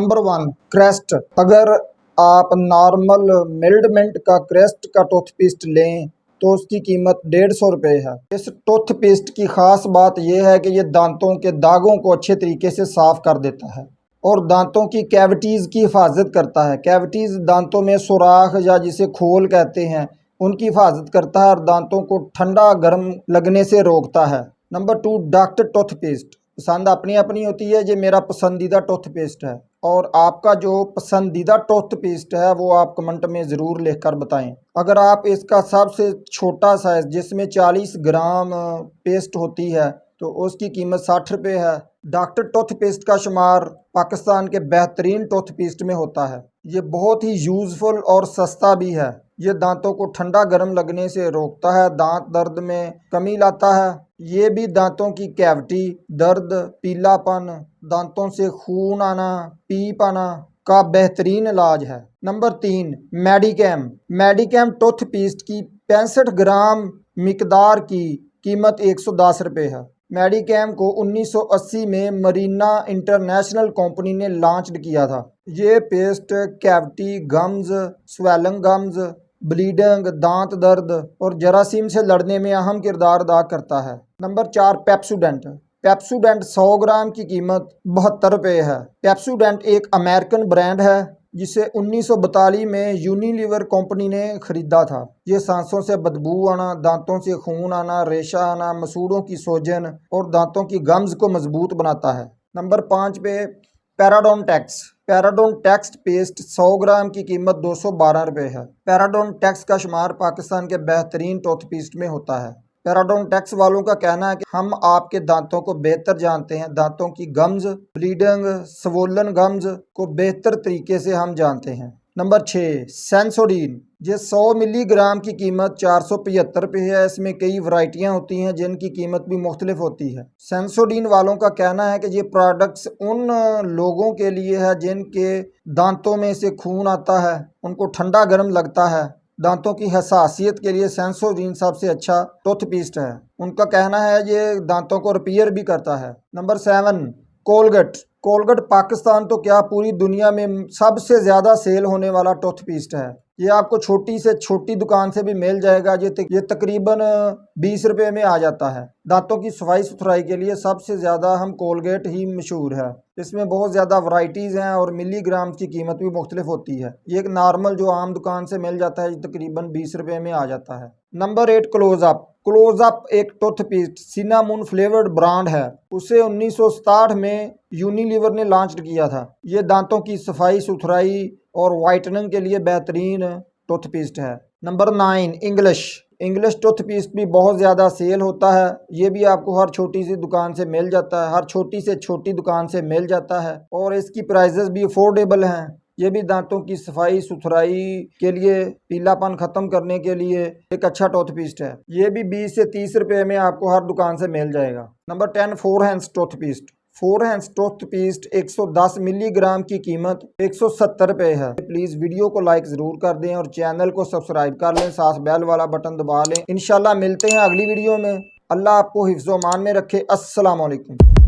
Number 1 crest. अगर आप normal मिल्डमेंट का क्रेस्ट का टूथपेस्ट लें तो उसकी कीमत 150 रुपये है। इस टूथपेस्ट की ख़ास बात यह है कि ये दांतों के दागों को अच्छे तरीके से साफ़ कर देता है और दांतों की कैविटीज़ की हिफाजत करता है। कैविटीज़ दांतों में सुराख या जिसे खोल कहते हैं उनकी हिफाजत करता है और दांतों को ठंडा गर्म लगने से रोकता है। Number 2 doctor toothpaste. पसंद अपनी अपनी होती है, ये मेरा पसंदीदा टूथपेस्ट है और आपका जो पसंदीदा टूथपेस्ट है वो आप कमेंट में ज़रूर लिखकर बताएं। अगर आप इसका सबसे छोटा साइज़ जिसमें 40 ग्राम पेस्ट होती है तो उसकी कीमत 60 रुपये है। डॉक्टर टूथपेस्ट का शुमार पाकिस्तान के बेहतरीन टूथपेस्ट में होता है। ये बहुत ही यूज़फुल और सस्ता भी है। ये दांतों को ठंडा गर्म लगने से रोकता है, दांत दर्द में कमी लाता है। ये भी दांतों की कैविटी, दर्द, पीलापन, दांतों से खून आना, पीप आना का बेहतरीन इलाज है। नंबर 3 मेडिकेम। मेडिकेम टूथपेस्ट की 65 ग्राम मिकदार की कीमत 110 रुपये है। मेडिकेम को 1980 में मरीना इंटरनेशनल कंपनी ने लॉन्च किया था। ये paste cavity, gums, swelling gums, bleeding, दांत दर्द और जरासीम से लड़ने में अहम किरदार अदा करता है। Number 4 Pepsodent. पेप्सोडेंट 100 ग्राम की कीमत 72 रुपये है। पेप्सोडेंट एक अमेरिकन ब्रांड है जिसे 1942 में यूनिलीवर कंपनी ने खरीदा था। ये सांसों से बदबू आना, दांतों से खून आना, रेशा आना, मसूड़ों की सोजन और दांतों की गम्स को मजबूत बनाता है। नंबर 5 पे पैराडोंटेक्स। पैराडोंटेक्स पेस्ट 100 ग्राम की कीमत 212 रुपये है। पैराडोंटेक्स का शुमार पाकिस्तान के बेहतरीन टूथपेस्ट में होता है। पैराडोंटेक्स वालों का कहना है कि हम आपके दांतों को बेहतर जानते हैं। दांतों की गम्स, ब्लीडिंग, स्वोलन गम्स को बेहतर तरीके से हम जानते हैं। नंबर 6 सेंसोडीन। ये 100 मिलीग्राम की कीमत 475 रुपये है। इसमें कई वैरायटियां होती हैं जिनकी कीमत भी मुख्तलिफ होती है। सेंसोडीन वालों का कहना है कि ये प्रोडक्ट्स उन लोगों के लिए है जिनके दांतों में से खून आता है, उनको ठंडा गर्म लगता है। दांतों की हसासियत के लिए सेंसोडीन सबसे अच्छा टूथपेस्ट है। उनका कहना है ये दांतों को रिपेयर भी करता है। Number 7 Colgate. कोलगेट पाकिस्तान तो क्या पूरी दुनिया में सबसे ज़्यादा सेल होने वाला टूथपेस्ट है। ये आपको छोटी से छोटी दुकान से भी मिल जाएगा। ये तकरीबन 20 रुपये में आ जाता है। दांतों की सफाई सुथराई के लिए सबसे ज़्यादा हम कोलगेट ही मशहूर है। इसमें बहुत ज़्यादा वैरायटीज़ हैं और मिलीग्राम की कीमत भी मुख्तलिफ होती है। ये एक नॉर्मल जो आम दुकान से मिल जाता है तकरीबन 20 रुपये में आ जाता है। Number 8 Closeup. क्लोजअप एक टूथपेस्ट सिनामोन फ्लेवर्ड ब्रांड है। उसे 1967 में यूनिलीवर ने लॉन्च किया था। ये दांतों की सफाई सुथराई और वाइटनिंग के लिए बेहतरीन टूथपेस्ट है। Number 9 English. इंग्लिश टूथपेस्ट भी बहुत ज़्यादा सेल होता है। ये भी आपको हर छोटी सी दुकान से मिल जाता है, हर छोटी से छोटी दुकान से मिल जाता है और इसकी प्राइजेस भी अफोर्डेबल हैं। ये भी दांतों की सफाई सुथराई के लिए, पीलापन ख़त्म करने के लिए एक अच्छा टूथपेस्ट है। ये भी 20 से 30 रुपये में आपको हर दुकान से मिल जाएगा। Number 10 Forhans toothpaste. Forhans toothpaste 110 milligram की कीमत 170 रुपये है। प्लीज़ वीडियो को लाइक ज़रूर कर दें और चैनल को सब्सक्राइब कर लें, साथ बेल वाला बटन दबा लें। इंशाल्लाह मिलते हैं अगली वीडियो में। अल्लाह आपको हिफ्ज़-ओ-मान में रखे। अस्सलाम वालेकुम।